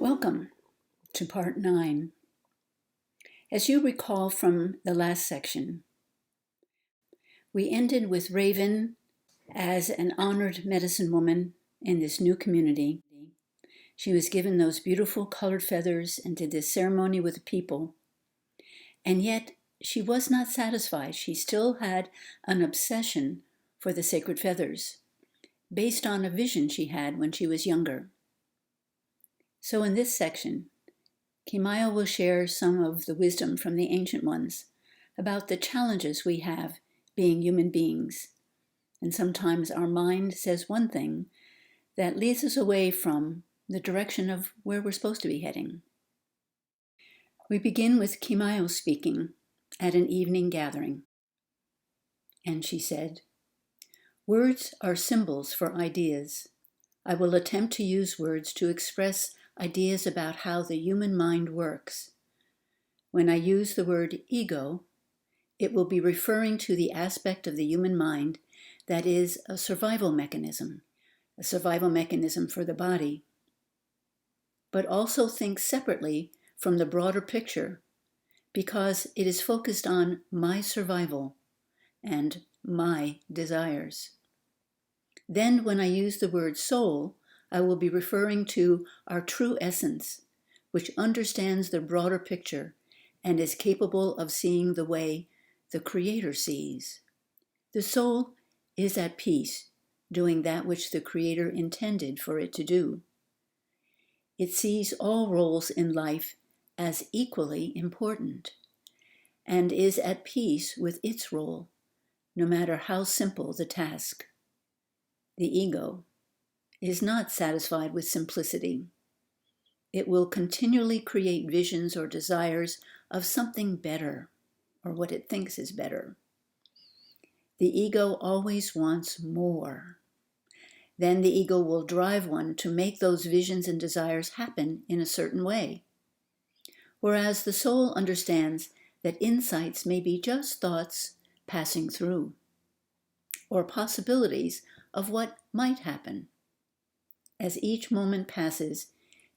Welcome to part 9. As you recall from the last section, we ended with Raven as an honored medicine woman in this new community. She was given those beautiful colored feathers and did this ceremony with the people. And yet she was not satisfied. She still had an obsession for the sacred feathers, based on a vision she had when she was younger. So in this section, Keymyu will share some of the wisdom from the ancient ones about the challenges we have being human beings. And sometimes our mind says one thing that leads us away from the direction of where we're supposed to be heading. We begin with Keymyu speaking at an evening gathering. And she said, "Words are symbols for ideas. I will attempt to use words to express ideas about how the human mind works. When I use the word ego, it will be referring to the aspect of the human mind that is a survival mechanism for the body. But also think separately from the broader picture, because it is focused on my survival and my desires. Then when I use the word soul, I will be referring to our true essence, which understands the broader picture and is capable of seeing the way the Creator sees. The soul is at peace, doing that which the Creator intended for it to do. It sees all roles in life as equally important and is at peace with its role, no matter how simple the task. The ego is not satisfied with simplicity. It will continually create visions or desires of something better, or what it thinks is better. The ego always wants more. Then the ego will drive one to make those visions and desires happen in a certain way. Whereas the soul understands that insights may be just thoughts passing through, or possibilities of what might happen. As each moment passes,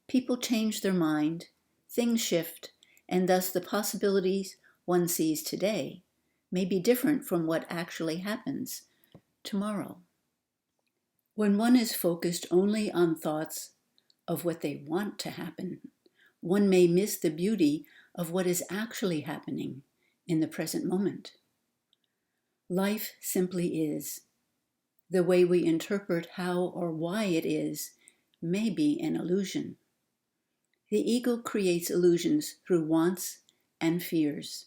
people change their mind, things shift, and thus the possibilities one sees today may be different from what actually happens tomorrow. When one is focused only on thoughts of what they want to happen, one may miss the beauty of what is actually happening in the present moment. Life simply is. The way we interpret how or why it is may be an illusion. The ego creates illusions through wants and fears.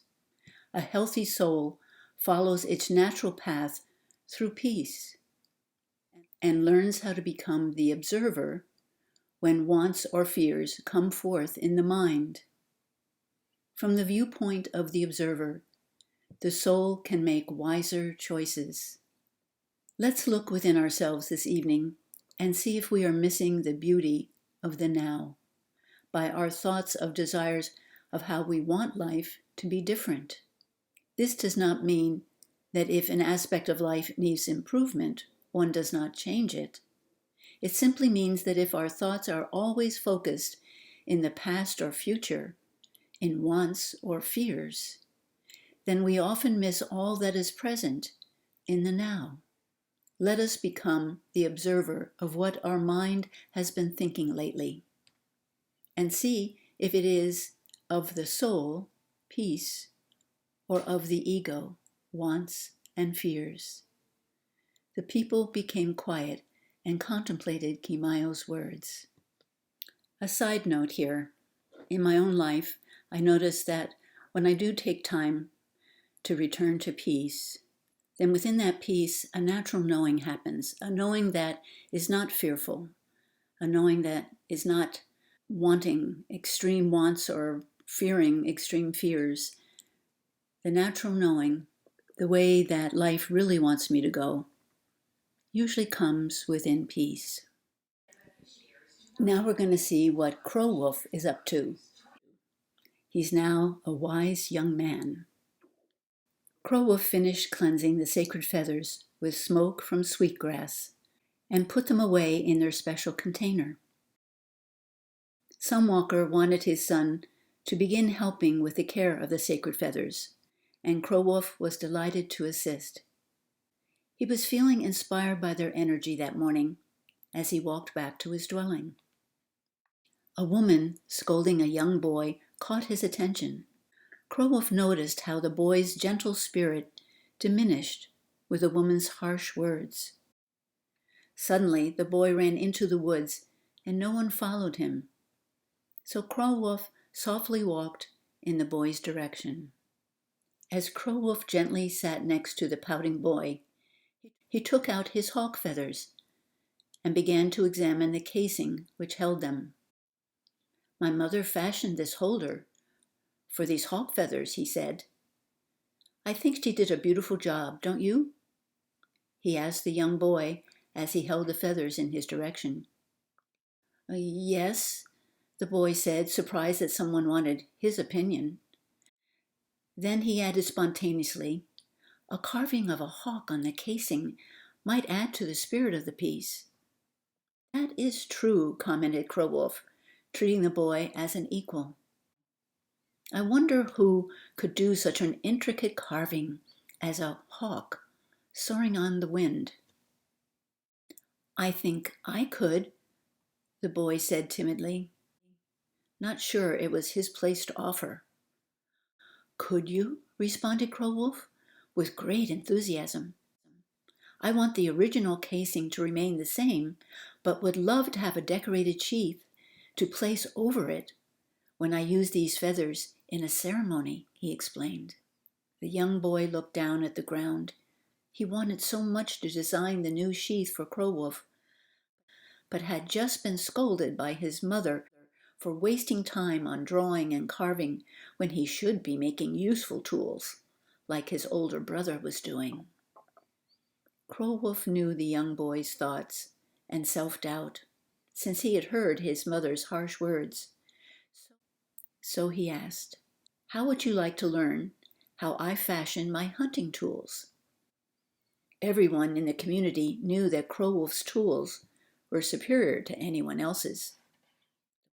A healthy soul follows its natural path through peace and learns how to become the observer when wants or fears come forth in the mind. From the viewpoint of the observer, the soul can make wiser choices. Let's look within ourselves this evening and see if we are missing the beauty of the now by our thoughts of desires of how we want life to be different. This does not mean that if an aspect of life needs improvement, one does not change it. It simply means that if our thoughts are always focused in the past or future, in wants or fears, then we often miss all that is present in the now. Let us become the observer of what our mind has been thinking lately, and see if it is of the soul, peace, or of the ego, wants and fears. The people became quiet and contemplated Keymyu's words. A side note here, in my own life, I notice that when I do take time to return to peace, then within that peace, a natural knowing happens, a knowing that is not fearful, a knowing that is not wanting extreme wants or fearing extreme fears. The natural knowing, the way that life really wants me to go, usually comes within peace. Now we're going to see what Crow Wolf is up to. He's now a wise young man. Crow Wolf finished cleansing the sacred feathers with smoke from sweetgrass and put them away in their special container. Sunwalker wanted his son to begin helping with the care of the sacred feathers, and Crowwolf was delighted to assist. He was feeling inspired by their energy that morning as he walked back to his dwelling. A woman scolding a young boy caught his attention. Crowwolf noticed how the boy's gentle spirit diminished with the woman's harsh words. Suddenly, the boy ran into the woods, and no one followed him. So Crowwolf softly walked in the boy's direction. As Crowwolf gently sat next to the pouting boy, he took out his hawk feathers and began to examine the casing which held them. "My mother fashioned this holder for these hawk feathers," he said. "I think she did a beautiful job, don't you?" he asked the young boy as he held the feathers in his direction. "Yes," the boy said, surprised that someone wanted his opinion. Then he added spontaneously, "A carving of a hawk on the casing might add to the spirit of the piece." "That is true," commented Crowwolf, treating the boy as an equal. "I wonder who could do such an intricate carving as a hawk soaring on the wind." "I think I could," the boy said timidly, not sure it was his place to offer. "Could you?" responded Crowwolf, with great enthusiasm. "I want the original casing to remain the same, but would love to have a decorated sheath to place over it when I use these feathers in a ceremony," he explained. The young boy looked down at the ground. He wanted so much to design the new sheath for Crowwolf, but had just been scolded by his mother for wasting time on drawing and carving when he should be making useful tools, like his older brother was doing. Crowwolf knew the young boy's thoughts and self-doubt, since he had heard his mother's harsh words. So he asked, "How would you like to learn how I fashion my hunting tools?" Everyone in the community knew that Crowwolf's tools were superior to anyone else's.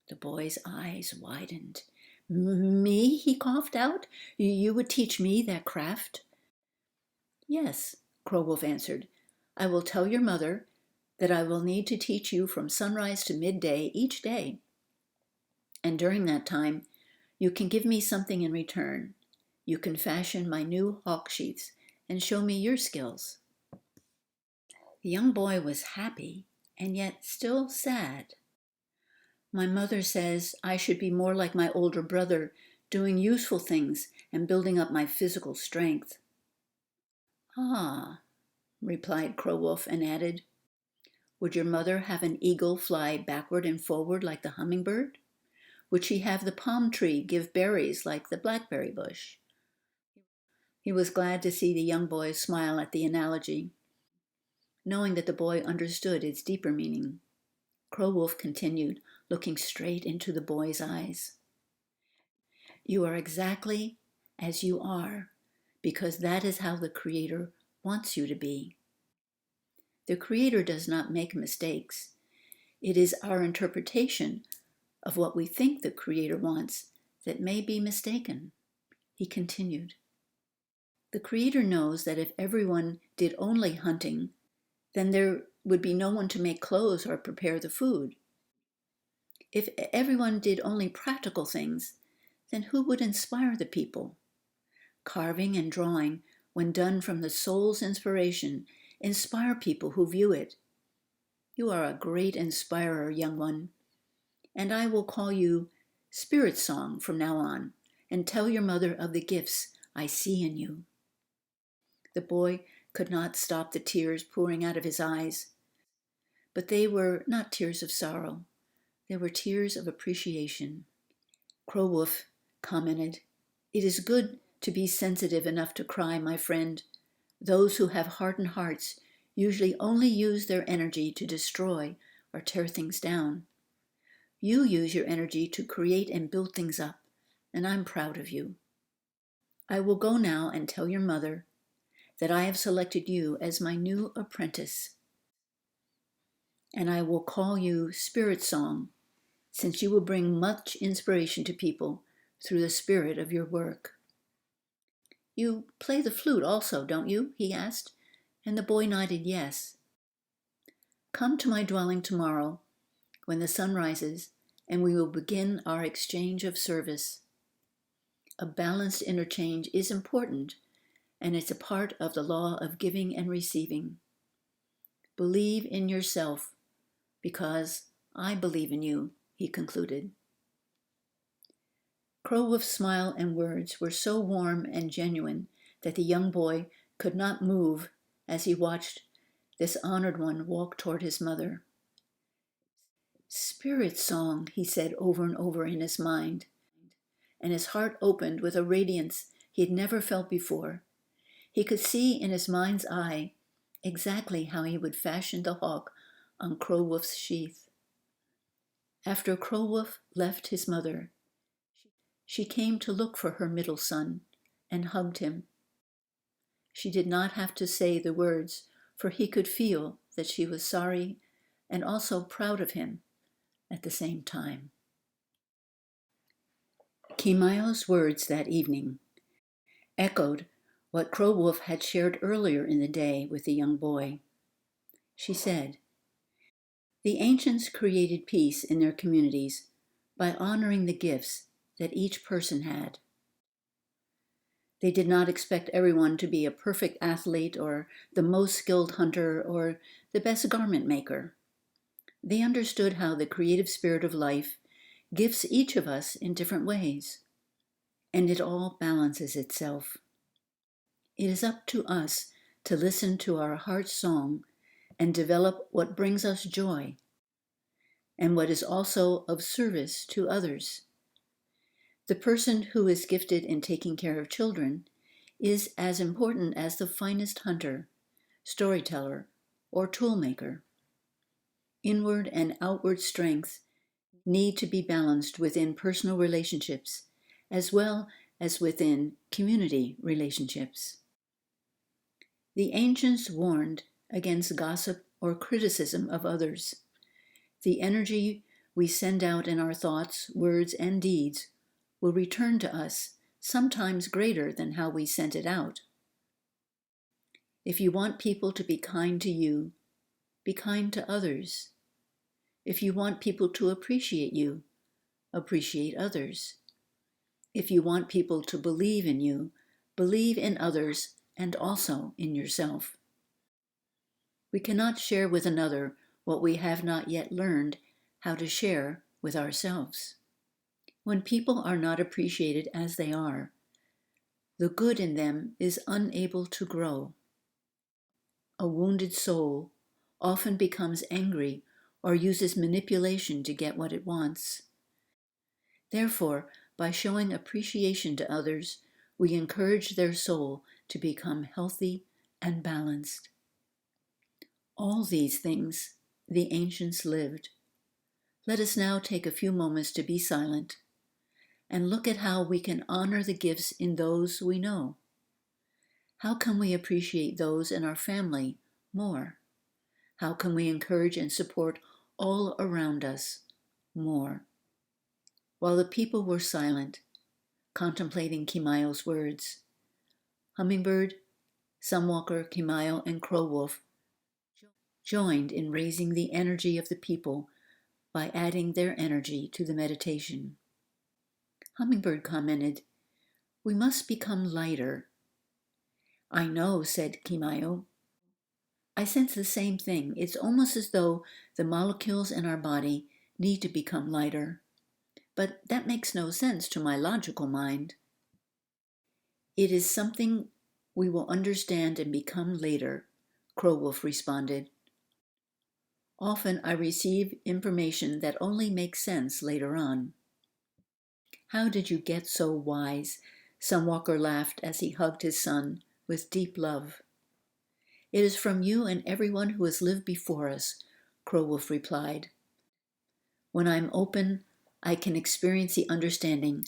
The boy's eyes widened. "Me?" he coughed out. "You would teach me that craft?" "Yes," Crowwolf answered. "I will tell your mother that I will need to teach you from sunrise to midday each day. And during that time, you can give me something in return. You can fashion my new hawk sheaths and show me your skills." The young boy was happy and yet still sad. "My mother says I should be more like my older brother, doing useful things and building up my physical strength." "Ah," replied Crowwolf and added, "Would your mother have an eagle fly backward and forward like the hummingbird? Would she have the palm tree give berries like the blackberry bush?" He was glad to see the young boy smile at the analogy, knowing that the boy understood its deeper meaning. Crowwolf continued, looking straight into the boy's eyes. "You are exactly as you are, because that is how the Creator wants you to be. The Creator does not make mistakes. It is our interpretation of what we think the Creator wants that may be mistaken." He continued, "The Creator knows that if everyone did only hunting, then there would be no one to make clothes or prepare the food. If everyone did only practical things, then who would inspire the people? Carving and drawing, when done from the soul's inspiration, inspire people who view it. You are a great inspirer, young one, and I will call you Spirit Song from now on, and tell your mother of the gifts I see in you." The boy could not stop the tears pouring out of his eyes, but they were not tears of sorrow. They were tears of appreciation. Crowwolf commented, "It is good to be sensitive enough to cry, my friend. Those who have hardened hearts usually only use their energy to destroy or tear things down. You use your energy to create and build things up, and I'm proud of you. I will go now and tell your mother that I have selected you as my new apprentice, and I will call you Spirit Song since you will bring much inspiration to people through the spirit of your work. You play the flute also, don't you? He asked, and the boy nodded yes. Come to my dwelling tomorrow when the sun rises, and we will begin our exchange of service. A balanced interchange is important, and it's a part of the law of giving and receiving. Believe in yourself, because I believe in you, he concluded. Crowwolf's smile and words were so warm and genuine that the young boy could not move as he watched this honored one walk toward his mother. Spirit song, he said over and over in his mind, and his heart opened with a radiance he had never felt before. He could see in his mind's eye exactly how he would fashion the hawk on Crowwolf's sheath. After Crowwolf left his mother, she came to look for her middle son and hugged him. She did not have to say the words, for he could feel that she was sorry and also proud of him at the same time. Keymyu's words that evening echoed what Crowwolf had shared earlier in the day with the young boy. She said, "The ancients created peace in their communities by honoring the gifts that each person had. They did not expect everyone to be a perfect athlete or the most skilled hunter or the best garment maker. They understood how the creative spirit of life gifts each of us in different ways, and it all balances itself. It is up to us to listen to our heart's song and develop what brings us joy and what is also of service to others. The person who is gifted in taking care of children is as important as the finest hunter, storyteller, or toolmaker. Inward and outward strength need to be balanced within personal relationships as well as within community relationships. The ancients warned against gossip or criticism of others. The energy we send out in our thoughts, words, and deeds will return to us, sometimes greater than how we sent it out. If you want people to be kind to you, be kind to others. If you want people to appreciate you, appreciate others. If you want people to believe in you, believe in others and also in yourself. We cannot share with another what we have not yet learned how to share with ourselves. When people are not appreciated as they are, the good in them is unable to grow. A wounded soul often becomes angry or uses manipulation to get what it wants. Therefore, by showing appreciation to others, we encourage their soul to become healthy and balanced. All these things the ancients lived. Let us now take a few moments to be silent and look at how we can honor the gifts in those we know. How can we appreciate those in our family more? How can we encourage and support all around us more? While the people were silent, contemplating Keymyu's words, Hummingbird, Sunwalker, Keymyu, and Crowwolf joined in raising the energy of the people by adding their energy to the meditation. Hummingbird commented, "We must become lighter." "I know," said Keymyu. "I sense the same thing. It's almost as though the molecules in our body need to become lighter. But that makes no sense to my logical mind." "It is something we will understand and become later," Crowwolf responded. "Often I receive information that only makes sense later on." "How did you get so wise?" Sunwalker laughed as he hugged his son with deep love. "It is from you and everyone who has lived before us," Crowwolf replied. "When I'm open, I can experience the understanding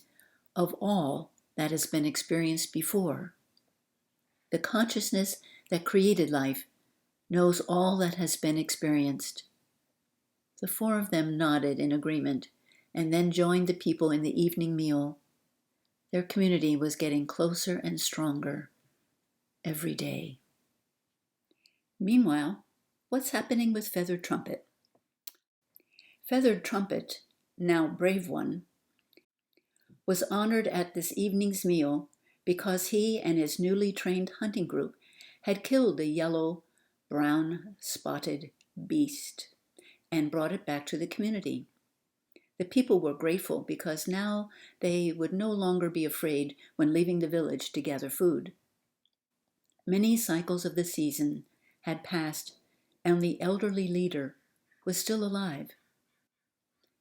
of all that has been experienced before. The consciousness that created life knows all that has been experienced." The four of them nodded in agreement and then joined the people in the evening meal. Their community was getting closer and stronger every day. Meanwhile, what's happening with Feathered Trumpet? Feathered Trumpet, now Brave One, was honored at this evening's meal because he and his newly trained hunting group had killed the yellow, brown, spotted beast and brought it back to the community. The people were grateful because now they would no longer be afraid when leaving the village to gather food. Many cycles of the season had passed, and the elderly leader was still alive.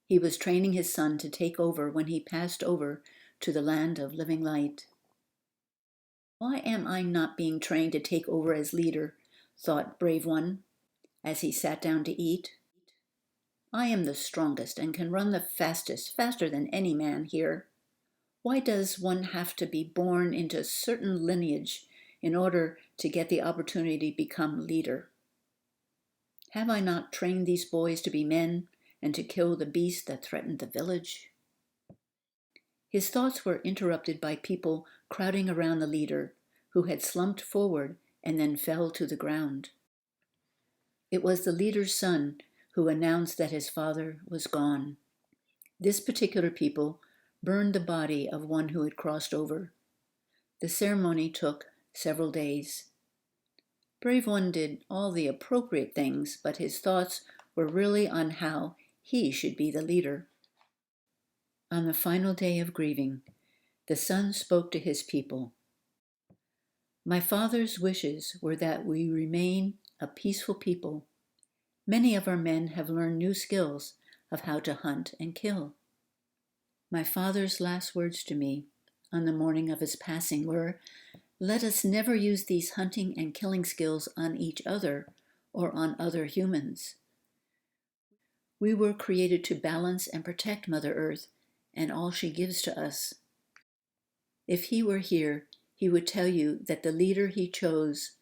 He was training his son to take over when he passed over to the land of living light. Why am I not being trained to take over as leader? Thought Brave One as he sat down to eat. I am the strongest and can run the fastest, faster than any man here. Why does one have to be born into a certain lineage in order to get the opportunity to become leader? Have I not trained these boys to be men and to kill the beast that threatened the village? His thoughts were interrupted by people crowding around the leader, who had slumped forward and then fell to the ground. It was the leader's son who announced that his father was gone. This particular people burned the body of one who had crossed over. The ceremony took several days. Brave One did all the appropriate things, but his thoughts were really on how he should be the leader. On the final day of grieving, the son spoke to his people. My father's wishes were that we remain a peaceful people. Many of our men have learned new skills of how to hunt and kill. My father's last words to me on the morning of his passing were, let us never use these hunting and killing skills on each other or on other humans. We were created to balance and protect Mother Earth and all she gives to us. If he were here, he would tell you that the leader he chose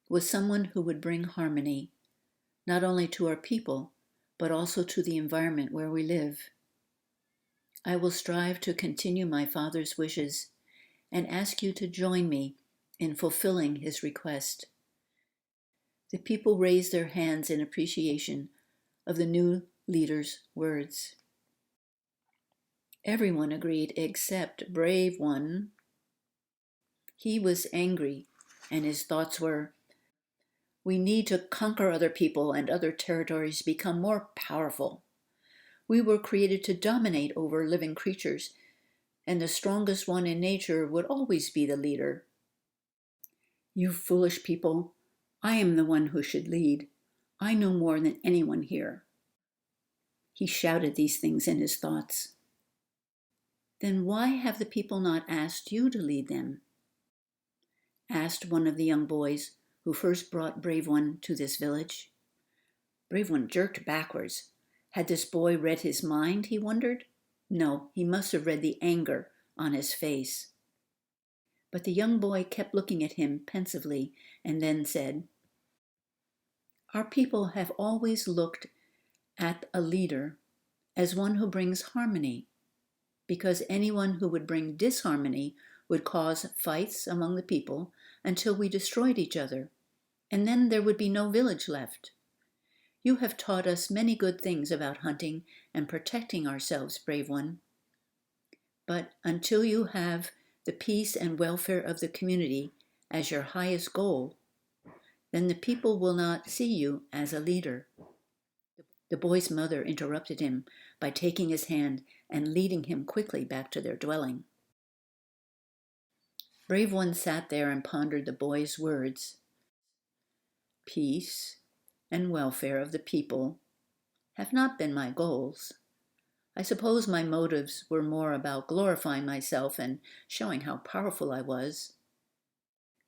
was someone who would bring harmony, not only to our people, but also to the environment where we live. I will strive to continue my father's wishes and ask you to join me in fulfilling his request. The people raised their hands in appreciation of the new leader's words. Everyone agreed except Brave One. He was angry, and his thoughts were, we need to conquer other people and other territories, become more powerful. We were created to dominate over living creatures, and the strongest one in nature would always be the leader. You foolish people, I am the one who should lead. I know more than anyone here. He shouted these things in his thoughts. Then why have the people not asked you to lead them? Asked one of the young boys who first brought Brave One to this village. Brave One jerked backwards. Had this boy read his mind, he wondered? No, he must have read the anger on his face. But the young boy kept looking at him pensively and then said, our people have always looked at a leader as one who brings harmony, because anyone who would bring disharmony would cause fights among the people until we destroyed each other, and then there would be no village left. You have taught us many good things about hunting and protecting ourselves, Brave One. But until you have the peace and welfare of the community as your highest goal, then the people will not see you as a leader. The boy's mother interrupted him by taking his hand and leading him quickly back to their dwelling. Brave One sat there and pondered the boy's words. Peace and welfare of the people have not been my goals. I suppose my motives were more about glorifying myself and showing how powerful I was.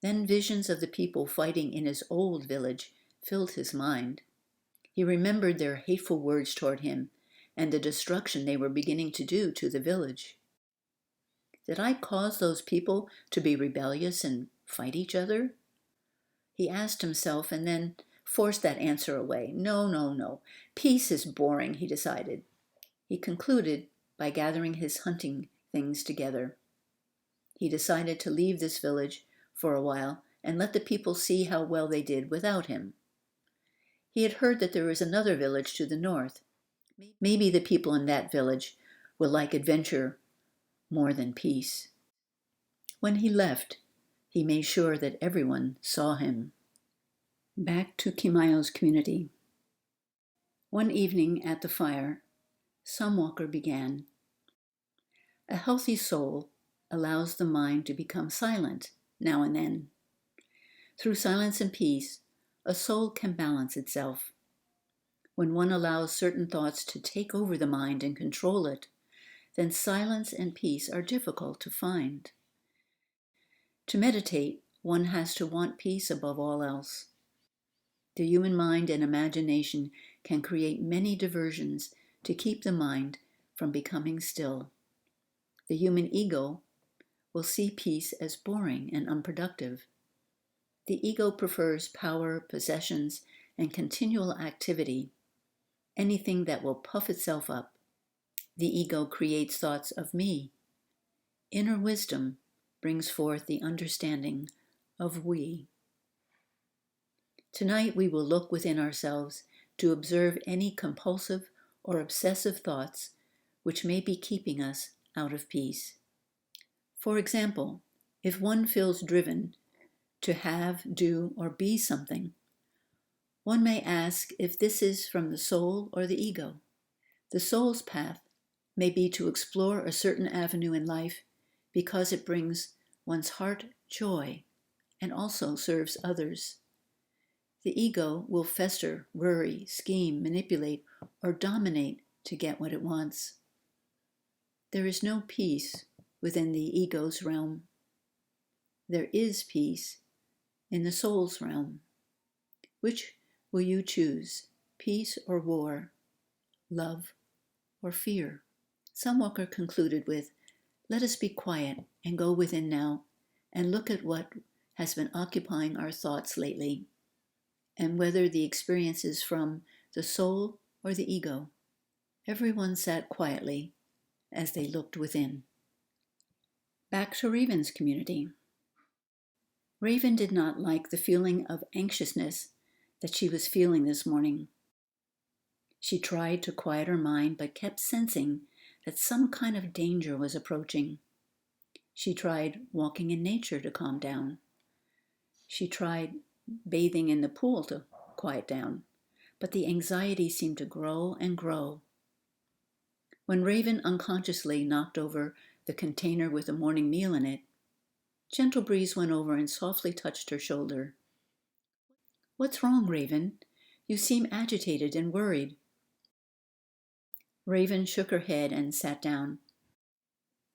Then visions of the people fighting in his old village filled his mind. He remembered their hateful words toward him and the destruction they were beginning to do to the village. Did I cause those people to be rebellious and fight each other? He asked himself and then forced that answer away. No. Peace is boring, he decided. He concluded by gathering his hunting things together. He decided to leave this village for a while and let the people see how well they did without him. He had heard that there was another village to the north. Maybe the people in that village would like adventure more than peace. When he left, he made sure that everyone saw him. Back to Keymyu's community. One evening at the fire, some walker began. A healthy soul allows the mind to become silent now and then. Through silence and peace, a soul can balance itself. When one allows certain thoughts to take over the mind and control it, then silence and peace are difficult to find. To meditate, one has to want peace above all else. The human mind and imagination can create many diversions to keep the mind from becoming still. The human ego will see peace as boring and unproductive. The ego prefers power, possessions, and continual activity, anything that will puff itself up. The ego creates thoughts of me. Inner wisdom brings forth the understanding of we. Tonight we will look within ourselves to observe any compulsive or obsessive thoughts which may be keeping us out of peace. For example, if one feels driven to have, do, or be something, one may ask if this is from the soul or the ego. The soul's path may be to explore a certain avenue in life because it brings one's heart joy and also serves others. The ego will fester, worry, scheme, manipulate, or dominate to get what it wants. There is no peace within the ego's realm. There is peace in the soul's realm. Which will you choose, peace or war, love or fear? Some walker concluded with, let us be quiet and go within now and look at what has been occupying our thoughts lately, and whether the experience is from the soul or the ego. Everyone sat quietly as they looked within. Back to Raven's community. Raven did not like the feeling of anxiousness that she was feeling this morning. She tried to quiet her mind, but kept sensing that some kind of danger was approaching. She tried walking in nature to calm down. She tried bathing in the pool to quiet down, but the anxiety seemed to grow and grow. When Raven unconsciously knocked over the container with the morning meal in it, Gentle Breeze went over and softly touched her shoulder. What's wrong, Raven? You seem agitated and worried. Raven shook her head and sat down.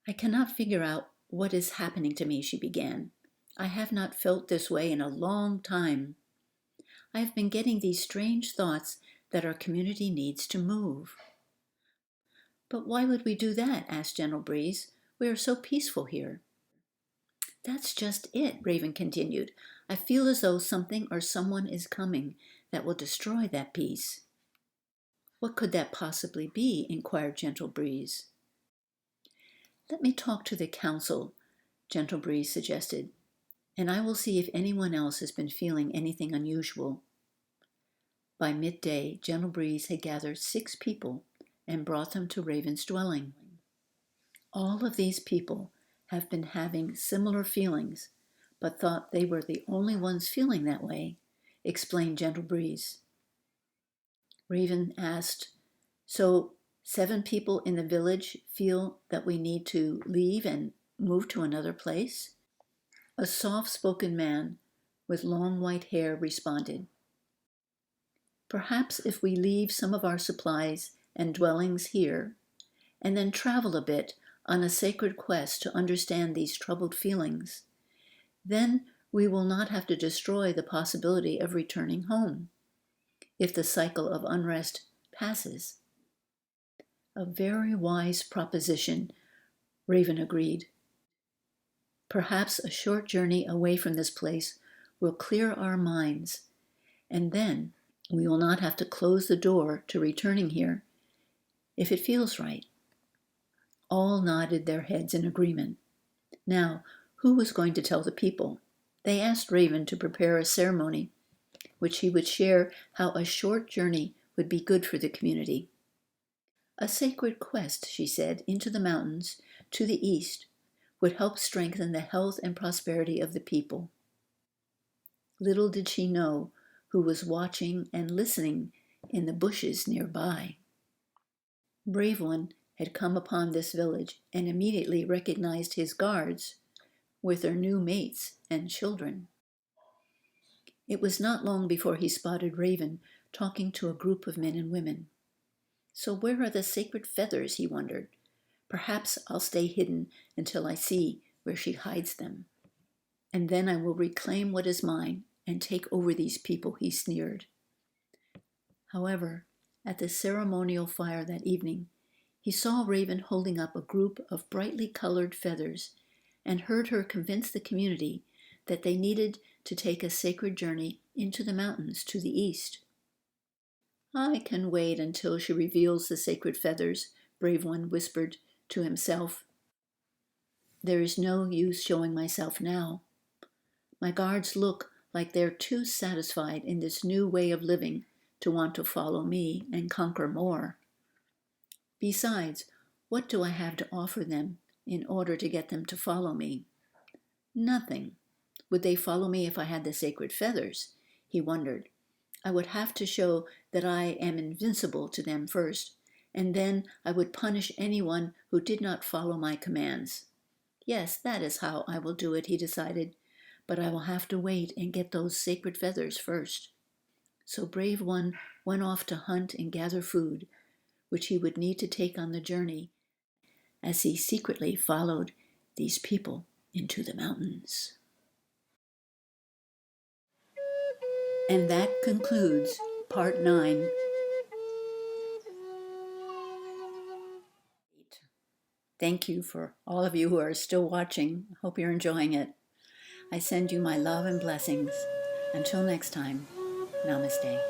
I cannot figure out what is happening to me, she began. I have not felt this way in a long time. I have been getting these strange thoughts that our community needs to move. But why would we do that? Asked Gentle Breeze. We are so peaceful here. That's just it, Raven continued. I feel as though something or someone is coming that will destroy that peace. What could that possibly be? Inquired Gentle Breeze. Let me talk to the council, Gentle Breeze suggested, and I will see if anyone else has been feeling anything unusual. By midday, Gentle Breeze had gathered 6 people and brought them to Raven's dwelling. All of these people have been having similar feelings, but thought they were the only ones feeling that way, explained Gentle Breeze. Raven asked, so 7 people in the village feel that we need to leave and move to another place? A soft-spoken man with long white hair responded, perhaps if we leave some of our supplies and dwellings here, and then travel a bit on a sacred quest to understand these troubled feelings, then we will not have to destroy the possibility of returning home, if the cycle of unrest passes. A very wise proposition, Raven agreed. Perhaps a short journey away from this place will clear our minds, and then we will not have to close the door to returning here if it feels right. All nodded their heads in agreement. Now, who was going to tell the people? They asked Raven to prepare a ceremony, which he would share how a short journey would be good for the community. A sacred quest, she said, into the mountains to the east would help strengthen the health and prosperity of the people. Little did she know who was watching and listening in the bushes nearby. Brave One had come upon this village and immediately recognized his guards with their new mates and children. It was not long before he spotted Raven talking to a group of men and women. So where are the sacred feathers, he wondered. Perhaps I'll stay hidden until I see where she hides them. And then I will reclaim what is mine and take over these people, he sneered. However, at the ceremonial fire that evening, he saw Raven holding up a group of brightly colored feathers and heard her convince the community that they needed to take a sacred journey into the mountains to the east. I can wait until she reveals the sacred feathers, Brave One whispered to himself. There is no use showing myself now. My guards look like they're too satisfied in this new way of living to want to follow me and conquer more. Besides, what do I have to offer them in order to get them to follow me? Nothing. Would they follow me if I had the sacred feathers? He wondered. I would have to show that I am invincible to them first, and then I would punish anyone who did not follow my commands. Yes, that is how I will do it, he decided, but I will have to wait and get those sacred feathers first. So Brave One went off to hunt and gather food, which he would need to take on the journey as he secretly followed these people into the mountains. And that concludes part 9. Thank you for all of you who are still watching. Hope you're enjoying it. I send you my love and blessings. Until next time, namaste.